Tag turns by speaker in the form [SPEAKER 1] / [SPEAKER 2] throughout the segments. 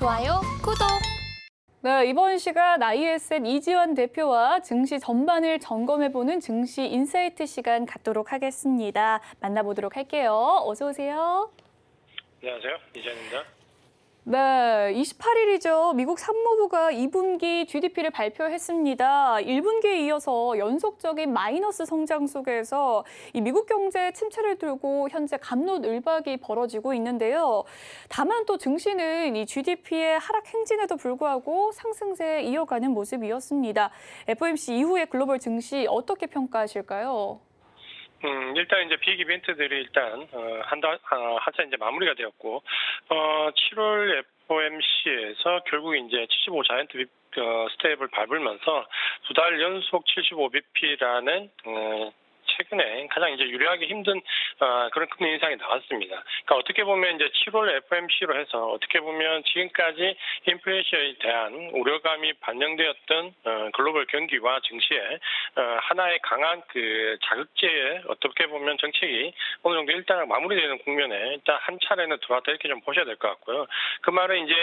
[SPEAKER 1] 좋아요, 구독!
[SPEAKER 2] 네, 이번 시간 ISN 이지원 대표와 증시 전반을 점검해보는 증시 인사이트 시간 갖도록 하겠습니다. 만나보도록 할게요. 어서 오세요.
[SPEAKER 3] 안녕하세요. 이지원입니다.
[SPEAKER 2] 네, 28일이죠. 미국 산무부가 2분기 GDP를 발표했습니다. 1분기에 이어서 연속적인 마이너스 성장 속에서 이 미국 경제 침체를 두고 현재 갑론을박이 벌어지고 있는데요. 다만 또 증시는 이 GDP의 하락 행진에도 불구하고 상승세 이어가는 모습이었습니다. FOMC 이후의 글로벌 증시 어떻게 평가하실까요?
[SPEAKER 3] 일단 이제 빅 이벤트들이 일단 한차 이제 마무리가 되었고 7월 FOMC에서 결국 이제 75 자이언트 스텝을 밟으면서 두 달 연속 75bp라는 최근에 가장 이제 유리하기 힘든 그런 금리 인상이 나왔습니다. 그러니까 어떻게 보면 이제 7월 FOMC로 해서 어떻게 보면 지금까지 인플레이션에 대한 우려감이 반영되었던 글로벌 경기와 증시에 하나의 강한 그 자극제의 어떻게 보면 정책이 어느 정도 일단 마무리되는 국면에 일단 한 차례는 들어왔다 이렇게 좀 보셔야 될 것 같고요. 그 말은 이제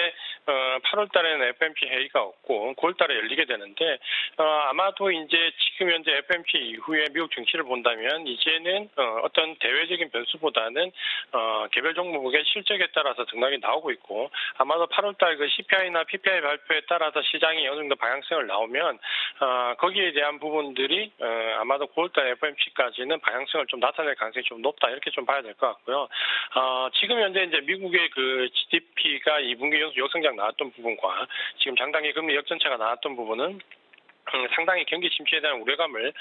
[SPEAKER 3] 8월 달에는 FOMC 회의가 없고 9월 달에 열리게 되는데 아마도 이제 지금 현재 FOMC 이후에 미국 증시를 본다면 이제는 어떤 대외적인 변수보다는 개별 종목의 실적에 따라서 등락이 나오고 있고 아마도 8월달 그 CPI나 PPI 발표에 따라서 시장이 어느 정도 방향성을 나오면 거기에 대한 부분들이 아마도 9월달 FOMC까지는 방향성을 좀 나타낼 가능성이 좀 높다 이렇게 좀 봐야 될 것 같고요. 지금 현재 이제 미국의 그 GDP가 2분기 연속 역성장 나왔던 부분과 지금 장단기 금리 역전체가 나왔던 부분은 상당히 경기 침체에 대한 우려감을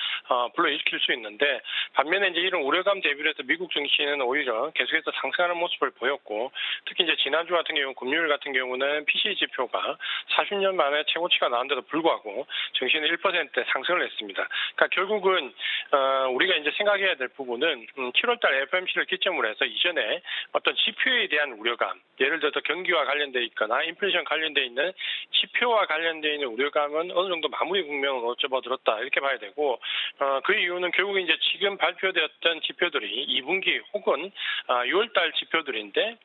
[SPEAKER 3] 불러일으킬 수 있는데 반면에 이제 이런 우려감 대비로 해서 미국 증시는 오히려 계속해서 상승하는 모습을 보였고 특히 이제 지난주 같은 경우 금요일 같은 경우는 PCE 지표가 40년 만에 최고치가 나왔는데도 불구하고 증시는 1% 상승을 했습니다. 그러니까 결국은 우리가 이제 생각해야 될 부분은 7월달 FOMC를 기점으로 해서 이전에 어떤 지표에 대한 우려감, 예를 들어서 경기와 관련돼 있거나 인플레이션 관련돼 있는 지표와 관련돼 있는 우려감은 어느 정도 마무리 국면으로 접어들었다 이렇게 봐야 되고 그 이유는 결국 이제 지금 발표되었던 지표들이 2분기 혹은 6월달 지표들인데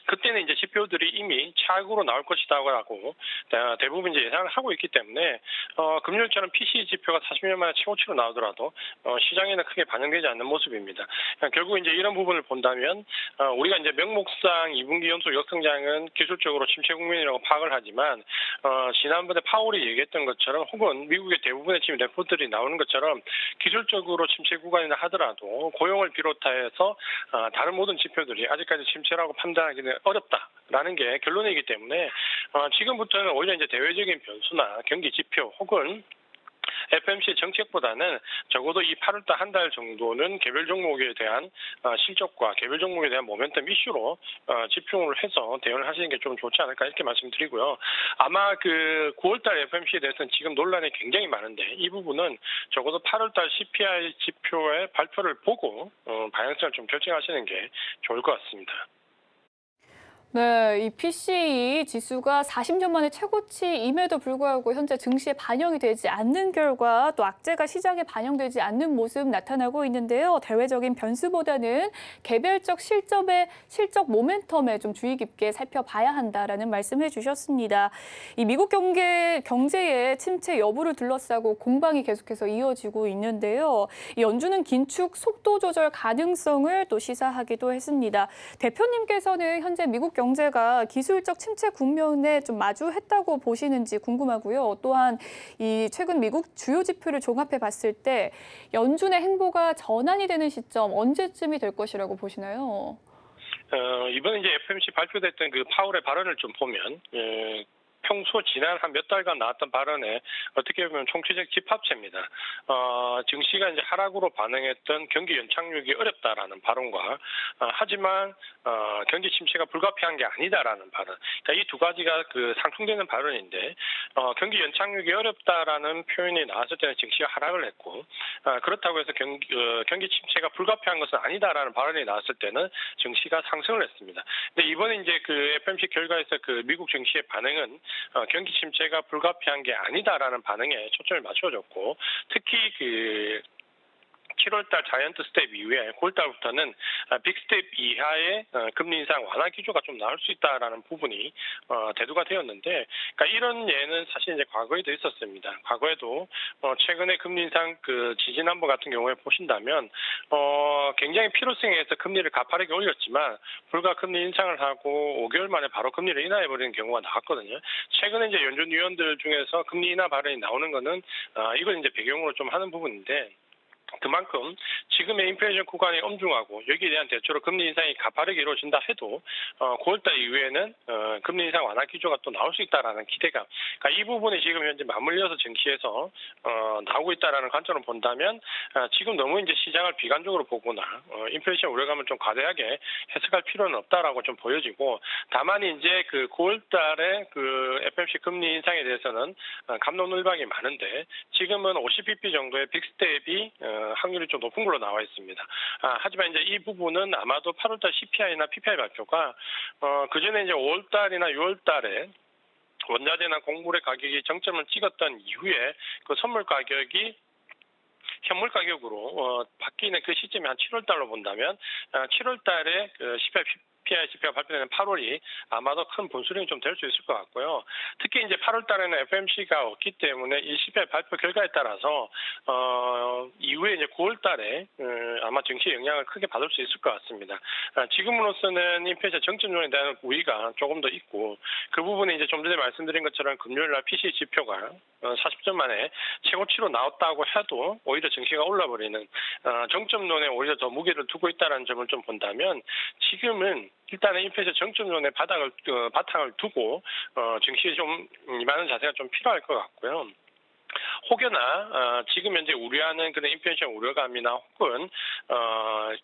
[SPEAKER 3] 그때는 이제 지표들이 이미 차익으로 나올 것이다라고 대부분 이제 예상을 하고 있기 때문에 금요일처럼 PCE 지표가 40년 만에 최고치로 나오더라도 시장에는 크게 반영되지 않는 모습입니다. 결국 이제 이런 부분을 본다면 우리가 이제 명목상 2분기 연속 역성장은 기술적으로 침체 국면이라고 파악을 하지만 지난번에 파월이 얘기했던 것처럼 혹은 미국의 대부분의 지금 레포트들이 나오는 것처럼 기술적으로 침체 구간이라 하더라도 고용을 비롯해서 다른 모든 지표들이 아직까지 침체라고 판단하기는 어렵다라는 게 결론이기 때문에 지금부터는 오히려 이제 대외적인 변수나 경기 지표 혹은 FOMC 정책보다는 적어도 이 8월달 한 달 정도는 개별 종목에 대한 실적과 개별 종목에 대한 모멘텀 이슈로 집중을 해서 대응을 하시는 게 좀 좋지 않을까 이렇게 말씀드리고요. 아마 그 9월달 FOMC에 대해서는 지금 논란이 굉장히 많은데 이 부분은 적어도 8월달 CPI 지표의 발표를 보고 방향성을 좀 결정하시는 게 좋을 것 같습니다.
[SPEAKER 2] 네, 이 PCE 지수가 40년 만에 최고치임에도 불구하고 현재 증시에 반영이 되지 않는 결과 또 악재가 시장에 반영되지 않는 모습 나타나고 있는데요. 대외적인 변수보다는 개별적 실적 모멘텀에 좀 주의 깊게 살펴봐야 한다라는 말씀해 주셨습니다. 이 미국 경제의 침체 여부를 둘러싸고 공방이 계속해서 이어지고 있는데요. 이 연준은 긴축 속도 조절 가능성을 또 시사하기도 했습니다. 대표님께서는 현재 미국 경제가 기술적 침체 국면에 좀 마주했다고 보시는지 궁금하고요. 또한 이 최근 미국 주요 지표를 종합해 봤을 때 연준의 행보가 전환이 되는 시점 언제쯤이 될 것이라고 보시나요?
[SPEAKER 3] 이번에 이제 FOMC 발표됐던 그 파월의 발언을 좀 보면 평소 지난 한 몇 달간 나왔던 발언에 어떻게 보면 총체적 집합체입니다. 증시가 이제 하락으로 반응했던 경기 연착륙이 어렵다라는 발언과 하지만 경기 침체가 불가피한 게 아니다라는 발언. 그러니까 이 두 가지가 그 상충되는 발언인데 경기 연착륙이 어렵다라는 표현이 나왔을 때는 증시가 하락을 했고 그렇다고 해서 경기 침체가 불가피한 것은 아니다라는 발언이 나왔을 때는 증시가 상승을 했습니다. 근데 이번에 이제 그 FOMC 결과에서 그 미국 증시의 반응은 경기 침체가 불가피한 게 아니다라는 반응에 초점을 맞춰줬고 특히 그 7월달 자이언트 스텝 이후에 9월달부터는 빅 스텝 이하의 금리 인상 완화 기조가 좀 나올 수 있다라는 부분이 대두가 되었는데, 그러니까 이런 예는 사실 이제 과거에도 있었습니다. 과거에도 최근에 금리 인상 그 지지난번 같은 경우에 보신다면 굉장히 필요성에 의해서 금리를 가파르게 올렸지만 불과 금리 인상을 하고 5개월 만에 바로 금리를 인하해버리는 경우가 나왔거든요. 최근에 이제 연준 위원들 중에서 금리 인하 발언이 나오는 거는 이걸 이제 배경으로 좀 하는 부분인데. 그만큼 지금의 인플레이션 구간이 엄중하고 여기에 대한 대처로 금리 인상이 가파르게 이루어진다 해도 9월달 이후에는 금리 인상 완화 기조가 또 나올 수 있다라는 기대감. 그러니까 이 부분이 지금 현재 맞물려서 증시에서 나오고 있다라는 관점으로 본다면 지금 너무 이제 시장을 비관적으로 보거나 인플레이션 우려감을 좀 과대하게 해석할 필요는 없다라고 좀 보여지고, 다만 이제 그 9월달에 그 FMC 금리 인상에 대해서는 갑론을박이 많은데 지금은 50bp 정도의 빅스텝이 확률이 좀 높은 걸로 나와 있습니다. 하지만 이제 이 부분은 아마도 8월달 CPI나 PPI 발표가 그전에 이제 5월달이나 6월달에 원자재나 곡물의 가격이 정점을 찍었던 이후에 그 선물 가격이 현물 가격으로 바뀌는 그 시점이 한 7월달로 본다면 7월달에 그 CPI 지표가 발표되는 8월이 아마도 큰 분수령이 좀 될 수 있을 것 같고요. 특히 이제 8월 달에는 FMC가 없기 때문에 이 CPI 발표 결과에 따라서 이후에 이제 9월 달에 아마 증시에 영향을 크게 받을 수 있을 것 같습니다. 지금으로서는 인플레이션 정점론에 대한 우위가 조금 더 있고, 그 부분에 이제 좀 전에 말씀드린 것처럼 금요일 날 PCE 지표가 40점 만에 최고치로 나왔다고 해도 오히려 증시가 올라버리는 정점론에 오히려 더 무게를 두고 있다는 점을 좀 본다면, 지금은 일단은 인플레이션 정점론의 바탕을 두고 증시에 좀 임하는 자세가 좀 필요할 것 같고요. 혹여나 지금 현재 우려하는 그런 인플레이션 우려감이나 혹은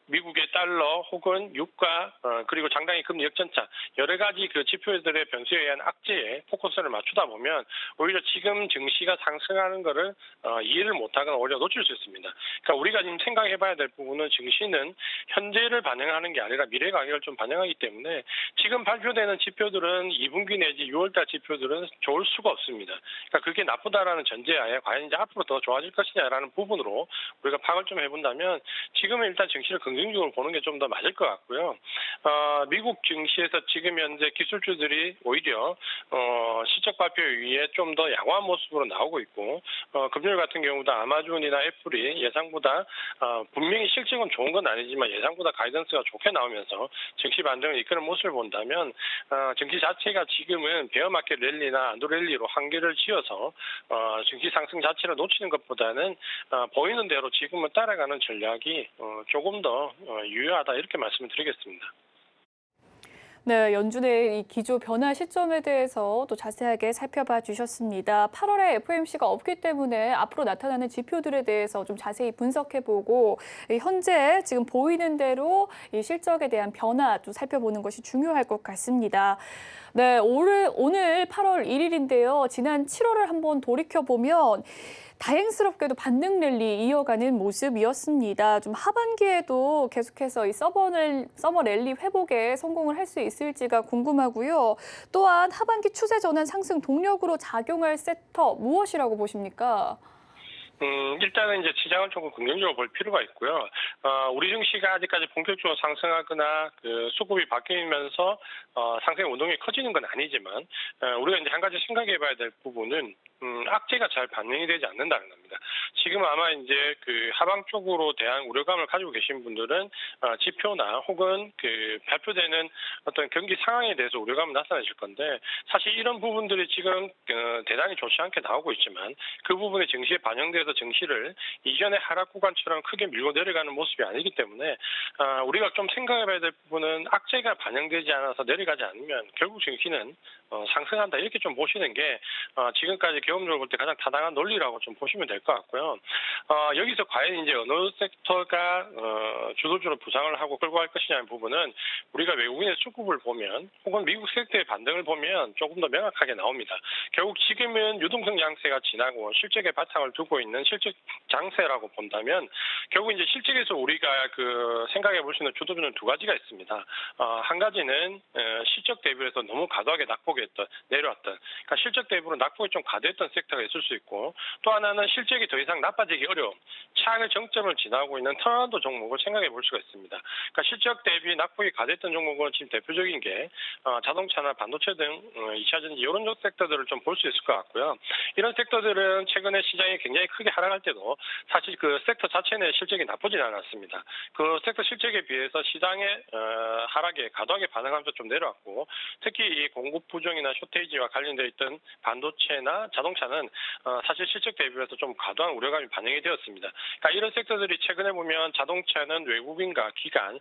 [SPEAKER 3] 미국의 달러 혹은 유가 그리고 장단기 금리 역전차 여러 가지 그 지표들의 변수에 의한 악재에 포커스를 맞추다 보면 오히려 지금 증시가 상승하는 거를 이해를 못하거나 오히려 놓칠 수 있습니다. 그러니까 우리가 지금 생각해봐야 될 부분은 증시는 현재를 반영하는 게 아니라 미래 가격을 좀 반영하기 때문에 지금 발표되는 지표들은 2분기 내지 6월달 지표들은 좋을 수가 없습니다. 그러니까 그게 나쁘다라는 전제하에 과연 이제 앞으로 더 좋아질 것이냐라는 부분으로 우리가 파악을 좀 해본다면 지금은 일단 증시를 긍정적으로 보는 게 좀 더 맞을 것 같고요. 미국 증시에서 지금 현재 기술주들이 오히려 실적 발표에 의해 좀 더 양호한 모습으로 나오고 있고, 금요일 같은 경우도 아마존이나 애플이 예상보다 분명히 실적은 좋은 건 아니지만 예상보다 가이던스가 좋게 나오면서 증시 반등을 이끄는 모습을 본다면 증시 자체가 지금은 베어마켓 랠리나 안도 랠리로 한계를 지어서 증시 상승 자체를 놓치는 것보다는 보이는 대로 지금은 따라가는 전략이 조금 더 유효하다 이렇게 말씀을 드리겠습니다.
[SPEAKER 2] 네, 연준의 이 기조 변화 시점에 대해서 또 자세하게 살펴봐 주셨습니다. 8월에 FOMC가 없기 때문에 앞으로 나타나는 지표들에 대해서 좀 자세히 분석해보고 현재 지금 보이는 대로 이 실적에 대한 변화도 살펴보는 것이 중요할 것 같습니다. 네, 오늘 8월 1일인데요. 지난 7월을 한번 돌이켜보면 다행스럽게도 반등 랠리 이어가는 모습이었습니다. 좀 하반기에도 계속해서 이 서머 랠리 회복에 성공을 할 수 있을지가 궁금하고요. 또한 하반기 추세 전환 상승 동력으로 작용할 섹터 무엇이라고 보십니까?
[SPEAKER 3] 일단은 이제 시장을 조금 긍정적으로 볼 필요가 있고요. 우리 증시가 아직까지 본격적으로 상승하거나 그 수급이 바뀌면서 상승의 운동이 커지는 건 아니지만 우리가 이제 한 가지 생각해봐야 될 부분은 악재가 잘 반영이 되지 않는다는 겁니다. 지금 아마 이제 그 하방 쪽으로 대한 우려감을 가지고 계신 분들은 지표나 혹은 그 발표되는 어떤 경기 상황에 대해서 우려감을 나타내실 건데, 사실 이런 부분들이 지금 대단히 좋지 않게 나오고 있지만 그 부분이 증시에 반영돼서 증시를 이전의 하락 구간처럼 크게 밀고 내려가는 모습이 아니기 때문에 우리가 좀 생각해봐야 될 부분은 악재가 반영되지 않아서 내려가지 않으면 결국 증시는 상승한다 이렇게 좀 보시는 게 지금까지 경험적으로 볼 때 가장 타당한 논리라고 좀 보시면 될 것 같고요. 여기서 과연 이제 어느 섹터가 주도적으로 부상을 하고 끌고 갈 것이냐는 부분은 우리가 외국인의 수급을 보면 혹은 미국 섹터의 반등을 보면 조금 더 명확하게 나옵니다. 결국 지금은 유동성 양세가 지나고 실적의 바탕을 두고 있는 있는 실적 장세라고 본다면 결국 이제 실적에서 우리가 생각해 볼 수 있는 주도주는 두 가지가 있습니다. 한 가지는 실적 대비해서 너무 과도하게 낙폭했던 내려왔던, 그러니까 실적 대비로 낙폭이 좀 과도했던 섹터가 있을 수 있고, 또 하나는 실적이 더 이상 나빠지기 어려운 차익의 정점을 지나고 있는 턴어라운드 종목을 생각해 볼 수가 있습니다. 그러니까 실적 대비 낙폭이 과도했던 종목은 지금 대표적인 게 자동차나 반도체 등 2차전지 이런 섹터들을 좀 볼 수 있을 것 같고요. 이런 섹터들은 최근에 시장이 굉장히 크게 하락할 때도 사실 그 섹터 자체는 실적이 나쁘진 않았습니다. 그 섹터 실적에 비해서 시장의 하락에 과도하게 반응하면서 좀 내려왔고, 특히 이 공급 부족이나 쇼테이지와 관련되어 있던 반도체나 자동차는 사실 실적 대비해서 좀 과도한 우려감이 반영이 되었습니다. 그러니까 이런 섹터들이 최근에 보면 자동차는 외국인과 기관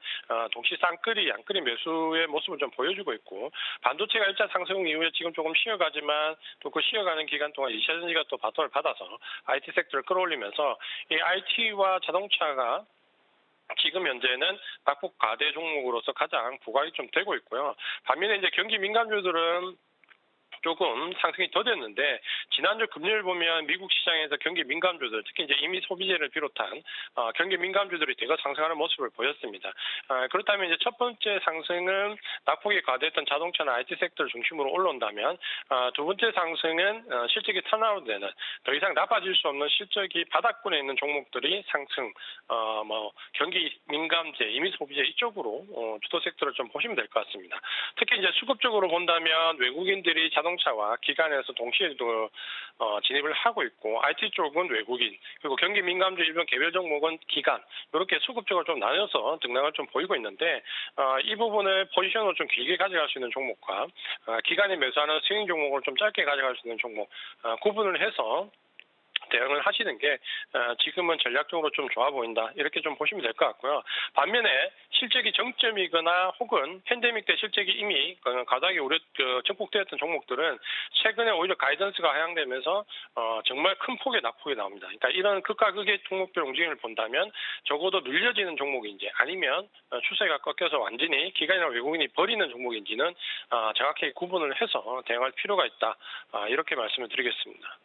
[SPEAKER 3] 동시 쌍끌이 양끌이 매수의 모습을 좀 보여주고 있고, 반도체가 일자 상승 이후에 지금 조금 쉬어가지만 또 그 쉬어가는 기간 동안 2차전지가 또 바톤을 받아서 IT 섹터를 끌어올리면서 이 IT와 자동차가 지금 현재는 낙폭 과대 종목으로서 가장 부각이 좀 되고 있고요. 반면에 이제 경기 민감주들은 조금 상승이 더뎠는데, 지난주 금요일 보면 미국 시장에서 경기 민감주들, 특히 이제 이미 소비재를 비롯한 경기 민감주들이 대거 상승하는 모습을 보였습니다. 그렇다면 이제 첫 번째 상승은 낙폭이 과대했던 자동차나 IT 섹터를 중심으로 올라온다면, 두 번째 상승은 실적이 턴어라운드되는, 더 이상 나빠질 수 없는 실적이 바닥권에 있는 종목들이 상승, 경기 민감재, 이미 소비재 이쪽으로 주도 섹터를 좀 보시면 될 것 같습니다. 특히 이제 수급적으로 본다면 외국인들이 자동차와 기관에서 동시에 진입을 하고 있고, IT 쪽은 외국인, 그리고 경기 민감주 일본 개별 종목은 기관, 이렇게 수급적으로 좀 나눠서 등락을 좀 보이고 있는데, 이 부분을 포지션으로 좀 길게 가져갈 수 있는 종목과 기관이 매수하는 스윙 종목을 좀 짧게 가져갈 수 있는 종목 구분을 해서 대응을 하시는 게 지금은 전략적으로 좀 좋아 보인다, 이렇게 좀 보시면 될 것 같고요. 반면에 실적이 정점이거나 혹은 팬데믹 때 실적이 이미 과다하게 증폭되었던 종목들은 최근에 오히려 가이던스가 하향되면서 정말 큰 폭의 낙폭이 나옵니다. 그러니까 이런 극과 극의 종목별 움직임을 본다면 적어도 늘려지는 종목인지 아니면 추세가 꺾여서 완전히 기관이나 외국인이 버리는 종목인지는 정확히 구분을 해서 대응할 필요가 있다, 이렇게 말씀을 드리겠습니다.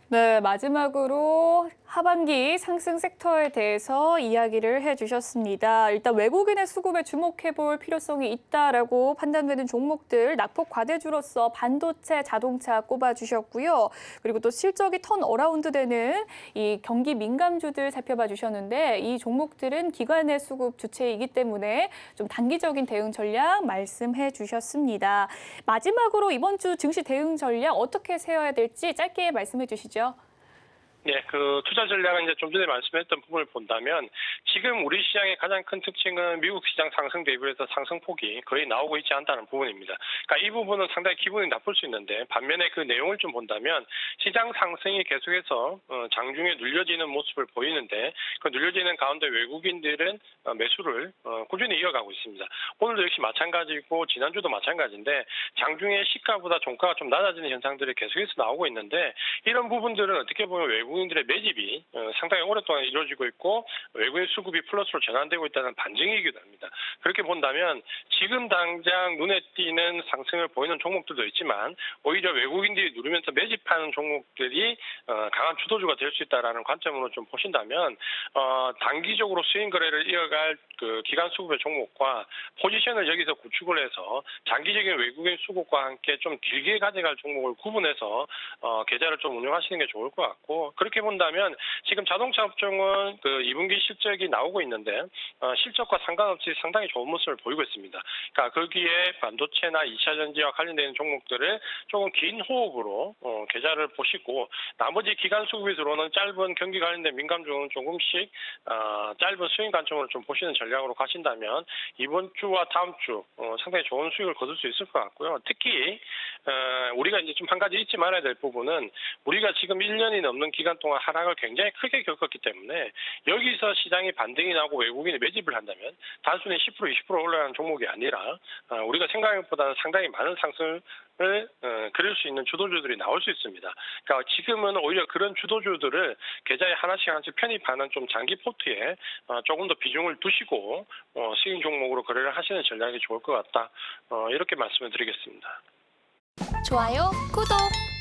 [SPEAKER 2] 네, 마지막으로 하반기 상승 섹터에 대해서 이야기를 해주셨습니다. 일단 외국인의 수급에 주목해볼 필요성이 있다라고 판단되는 종목들, 낙폭 과대주로서 반도체, 자동차 꼽아주셨고요. 그리고 또 실적이 턴어라운드 되는 이 경기 민감주들 살펴봐 주셨는데, 이 종목들은 기관의 수급 주체이기 때문에 좀 단기적인 대응 전략 말씀해 주셨습니다. 마지막으로 이번 주 증시 대응 전략 어떻게 세워야 될지 짧게 말씀해 주시죠.
[SPEAKER 3] 네, 투자 전략은 이제 좀 전에 말씀했던 부분을 본다면, 지금 우리 시장의 가장 큰 특징은 미국 시장 상승 대비해서 상승폭이 거의 나오고 있지 않다는 부분입니다. 그러니까 이 부분은 상당히 기분이 나쁠 수 있는데, 반면에 그 내용을 좀 본다면 시장 상승이 계속해서 장중에 눌려지는 모습을 보이는데, 그 눌려지는 가운데 외국인들은 매수를 꾸준히 이어가고 있습니다. 오늘도 역시 마찬가지고 지난주도 마찬가지인데, 장중에 시가보다 종가가 좀 낮아지는 현상들이 계속해서 나오고 있는데, 이런 부분들은 어떻게 보면 외국인들의 매집이 상당히 오랫동안 이루어지고 있고 외국인 수급이 플러스로 전환되고 있다는 반증이기도 합니다. 그렇게 본다면 지금 당장 눈에 띄는 상승을 보이는 종목들도 있지만, 오히려 외국인들이 누르면서 매집하는 종목들이 강한 주도주가 될 수 있다는 관점으로 좀 보신다면, 단기적으로 수익 거래를 이어갈 기관 수급의 종목과 포지션을 여기서 구축을 해서 장기적인 외국인 수급과 함께 좀 길게 가져갈 종목을 구분해서 계좌를 좀 운영하시는 게 좋을 것 같고, 그렇게 본다면 지금 자동차 업종은 2분기 실적이 나오고 있는데 실적과 상관없이 상당히 좋은 모습을 보이고 있습니다. 그러니까 거기에 반도체나 2차 전지와 관련된 종목들을 조금 긴 호흡으로 계좌를 보시고, 나머지 기관 수급이 들어오는 짧은 경기 관련된 민감주는 조금씩 짧은 수익 관점으로 좀 보시는 전략으로 가신다면 이번 주와 다음 주 상당히 좋은 수익을 거둘 수 있을 것 같고요. 특히 우리가 이제 좀 한 가지 잊지 말아야 될 부분은, 우리가 지금 1년이 넘는 기간 동안 하락을 굉장히 크게 겪었기 때문에 여기서 시장이 반등이 나고 외국인이 매집을 한다면 단순히 10% 20% 올라가는 종목이 아니라 우리가 생각한 것보다는 상당히 많은 상승을 그릴 수 있는 주도주들이 나올 수 있습니다. 그러니까 지금은 오히려 그런 주도주들을 계좌에 하나씩 편입하는 좀 장기 포트에 조금 더 비중을 두시고 수익 종목으로 거래를 하시는 전략이 좋을 것 같다, 이렇게 말씀을 드리겠습니다.
[SPEAKER 1] 좋아요, 구독!